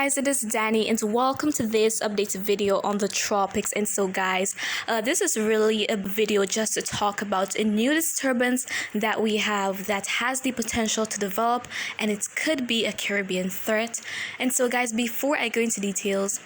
guys, it is Dani and welcome to this updated video on the tropics. And so guys, this is really a video just to talk about a new disturbance that we have that has the potential to develop, and it could be a Caribbean threat. And so guys, before I go into details,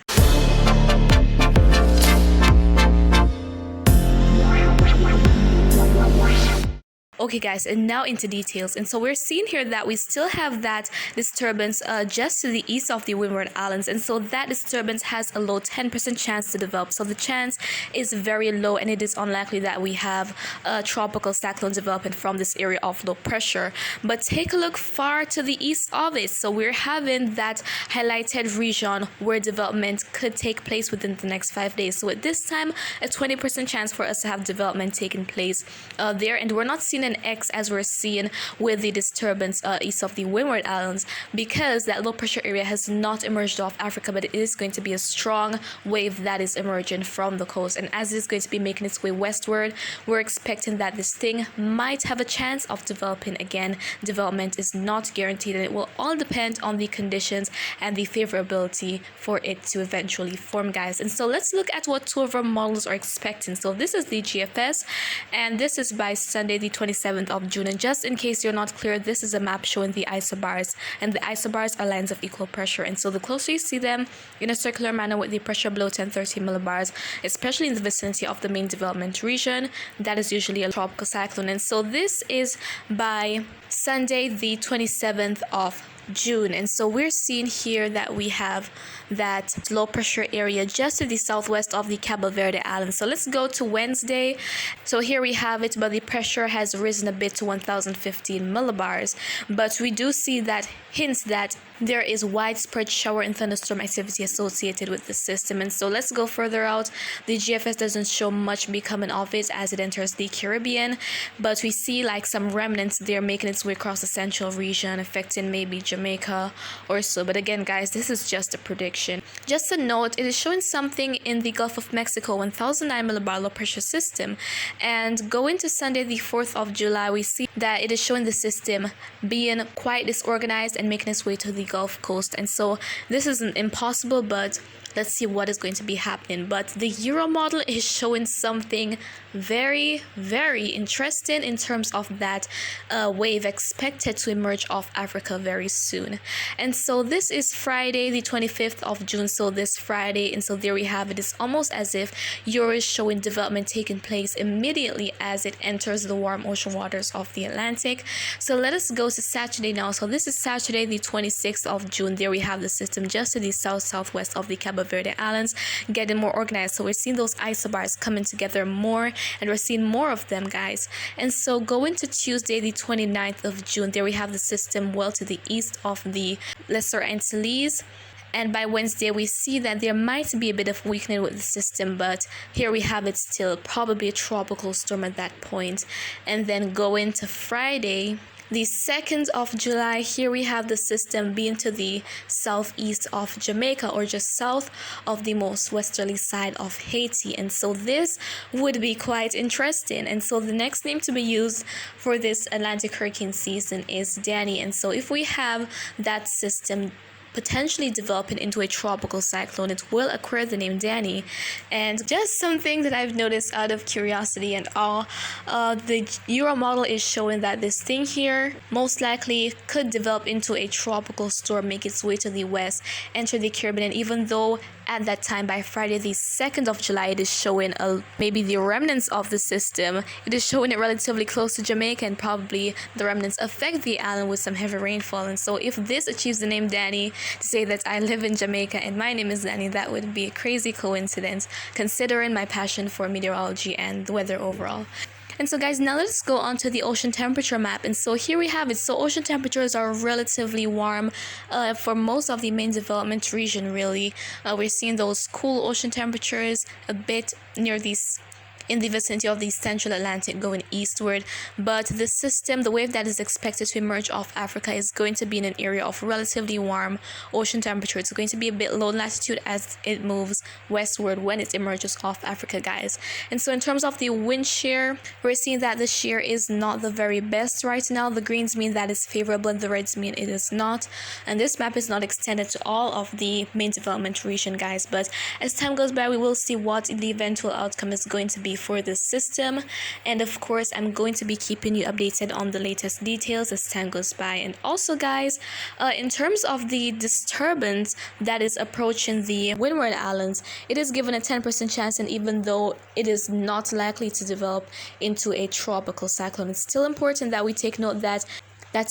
okay guys, and now into details. And so we're seeing here that we still have that disturbance just to the east of the Windward Islands, and so that disturbance has a low 10% chance to develop. So the chance is very low, and it is unlikely that we have a tropical cyclone developing from this area of low pressure. But take a look far to the east of it. So we're having that highlighted region where development could take place within the next 5 days. So at this time, a 20% chance for us to have development taking place there, and we're not seeing an X as we're seeing with the disturbance east of the Windward Islands, because that low pressure area has not emerged off Africa, but it is going to be a strong wave that is emerging from the coast. And as it's going to be making its way westward, we're expecting that this thing might have a chance of developing again. Development is not guaranteed, and it will all depend on the conditions and the favorability for it to eventually form, guys. And so let's look at what two of our models are expecting. So this is the GFS, and this is by Sunday the 27th of June. And just in case you're not clear, this is a map showing the isobars, and the isobars are lines of equal pressure. And so the closer you see them in a circular manner with the pressure below 1030 millibars, especially in the vicinity of the main development region, that is usually a tropical cyclone. And so this is by Sunday the 27th of June. And so we're seeing here that we have that low pressure area just to the southwest of the Cabo Verde Islands. So let's go to Wednesday. So here we have it, but the pressure has risen a bit to 1015 millibars, but we do see that hints that there is widespread shower and thunderstorm activity associated with the system. And so let's go further out. The GFS doesn't show much becoming of it as it enters the Caribbean, but we see like some remnants there making its way across the central region, affecting maybe Jamaica or so. But again guys, this is just a prediction. Just a note, it is showing something in the Gulf of Mexico 1009 millibar low pressure system, and going to Sunday the 4th of July, we see that it is showing the system being quite disorganized and making its way to the Gulf Coast. And so this isn't impossible, but let's see what is going to be happening. But the Euro model is showing something very interesting in terms of that wave expected to emerge off Africa very soon. And so this is Friday the 25th of June, so this Friday. And so there we have it. It's almost as if Euro is showing development taking place immediately as it enters the warm ocean waters of the Atlantic. So let us go to Saturday now. So this is Saturday the 26th of June. There we have the system just to the southwest of the Cabo Verde Islands getting more organized. So we're seeing those isobars coming together more, and we're seeing more of them, guys. And so going to Tuesday the 29th of June, there we have the system well to the east of the Lesser Antilles. And by Wednesday, we see that there might be a bit of weakening with the system, but here we have it still probably a tropical storm at that point. And then going to Friday, the 2nd of July, here we have the system being to the southeast of Jamaica, or just south of the most westerly side of Haiti. And so this would be quite interesting. And so the next name to be used for this Atlantic hurricane season is Dani'i. And so if we have that system potentially developing into a tropical cyclone, it will acquire the name Dani'i. And just something that I've noticed out of curiosity and all, the Euro model is showing that this thing here most likely could develop into a tropical storm, make its way to the west, enter the Caribbean. And even though at that time, by Friday the 2nd of July, it is showing maybe the remnants of the system, it is showing it relatively close to Jamaica, and probably the remnants affect the island with some heavy rainfall. And so if this achieves the name Dani'i, to say that I live in Jamaica and my name is Dani'i, that would be a crazy coincidence considering my passion for meteorology and the weather overall. And so guys, now let's go on to the ocean temperature map. And so here we have it. So ocean temperatures are relatively warm for most of the main development region, really. We're seeing those cool ocean temperatures a bit near these in the vicinity of the central Atlantic going eastward. But the system, the wave that is expected to emerge off Africa, is going to be in an area of relatively warm ocean temperature. It's going to be a bit low latitude as it moves westward when it emerges off Africa, guys. And so in terms of the wind shear, we're seeing that the shear is not the very best right now. The greens mean that it's favorable and the reds mean it is not. And this map is not extended to all of the main development region, guys, but as time goes by we will see what the eventual outcome is going to be for this system. And of course I'm going to be keeping you updated on the latest details as time goes by. And also, guys, in terms of the disturbance that is approaching the Windward Islands, it is given a 10% chance, and even though it is not likely to develop into a tropical cyclone, it's still important that we take note that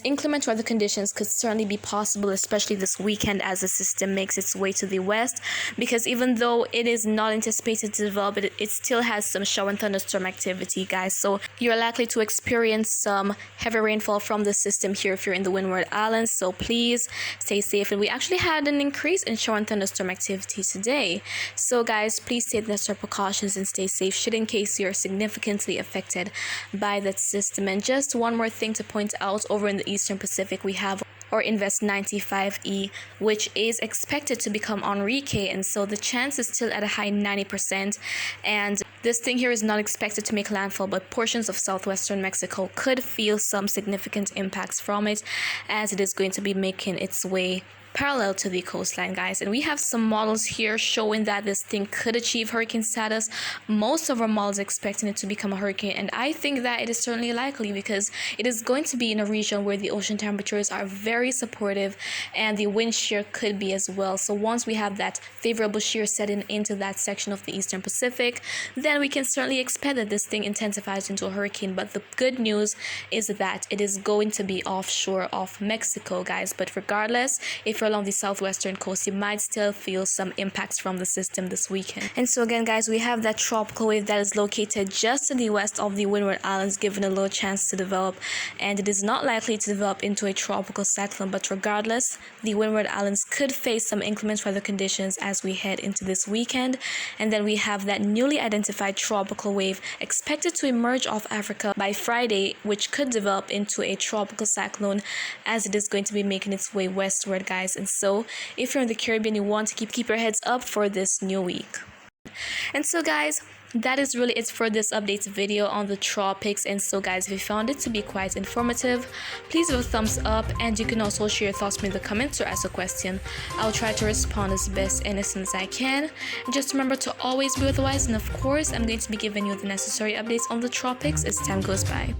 inclement weather conditions could certainly be possible, especially this weekend as the system makes its way to the west, because even though it is not anticipated to develop, it still has some shower and thunderstorm activity, guys. So you're likely to experience some heavy rainfall from the system here if you're in the Windward Islands, so please stay safe. And we actually had an increase in shower and thunderstorm activity today, so guys, please take the necessary precautions and stay safe should in case you're significantly affected by that system. And just one more thing to point out, over in the Eastern Pacific we have or Invest 95E, which is expected to become Enrique, and so the chance is still at a high 90%. And this thing here is not expected to make landfall, but portions of southwestern Mexico could feel some significant impacts from it, as it is going to be making its way parallel to the coastline, guys. And we have some models here showing that this thing could achieve hurricane status. Most of our models expecting it to become a hurricane, and I think that it is certainly likely because it is going to be in a region where the ocean temperatures are very supportive and the wind shear could be as well. So once we have that favorable shear setting into that section of the Eastern Pacific, then we can certainly expect that this thing intensifies into a hurricane. But the good news is that it is going to be offshore of Mexico, guys. But regardless, if along the southwestern coast, you might still feel some impacts from the system this weekend. And so again, guys, we have that tropical wave that is located just to the west of the Windward Islands, given a low chance to develop, and it is not likely to develop into a tropical cyclone. But regardless, the Windward Islands could face some inclement weather conditions as we head into this weekend. And then we have that newly identified tropical wave expected to emerge off Africa by Friday, which could develop into a tropical cyclone as it is going to be making its way westward, guys. And so if you're in the Caribbean, you want to keep your heads up for this new week. And so, guys, that is really it for this update video on the tropics. And so, guys, if you found it to be quite informative, please give a thumbs up, and you can also share your thoughts in the comments or ask a question. I'll try to respond as best and as soon as I can. And just remember to always be weatherwise, and of course I'm going to be giving you the necessary updates on the tropics as time goes by.